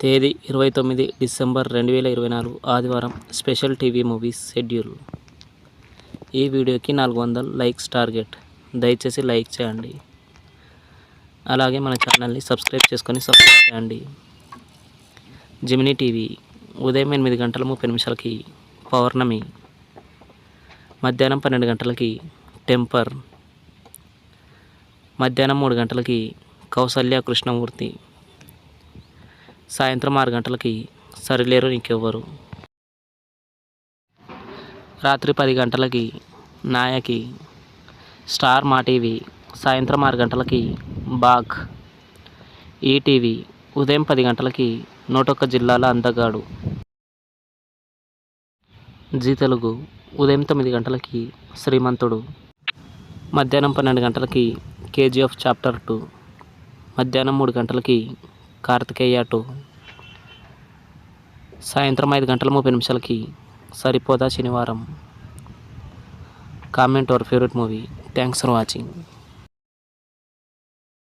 తేదీ 29 డిసెంబర్ 2024 ఆదివారం. Special TV movies schedule. ఈ వీడియోకి 400 లైక్స్ టార్గెట్. దయచేసి లైక్ చేయండి. అలాగే మన ఛానల్ని సబ్స్క్రైబ్ సపోర్ట్ చేయండి. జెమినీ టీవీ ఉదయం 8 గంటల 30 నిమిషాలకి పౌర్ణమి, మధ్యాహ్నం 12 గంటలకి టెంపర్, మధ్యాహ్నం 3 గంటలకి కౌసల్య కృష్ణమూర్తి, సాయంత్రం 6 గంటలకి సరిలేరు నీకెవ్వరు, రాత్రి 10 గంటలకి నాయకి. స్టార్ మా టీవీ సాయంత్రం 6 గంటలకి బాగ్. ఈటీవీ ఉదయం 10 గంటలకి 101 జిల్లాల అందగాడు. జీ తెలుగు ఉదయం 9 గంటలకి శ్రీమంతుడు, మధ్యాహ్నం 12 గంటలకి కేజీఎఫ్ చాప్టర్ 2, మధ్యాహ్నం 3 గంటలకి కార్తికేయ 2, సాయంత్రం 5 గంటల 30 నిమిషాలకి సరిపోదా శనివారం. Comment your favourite movie. Thanks for watching.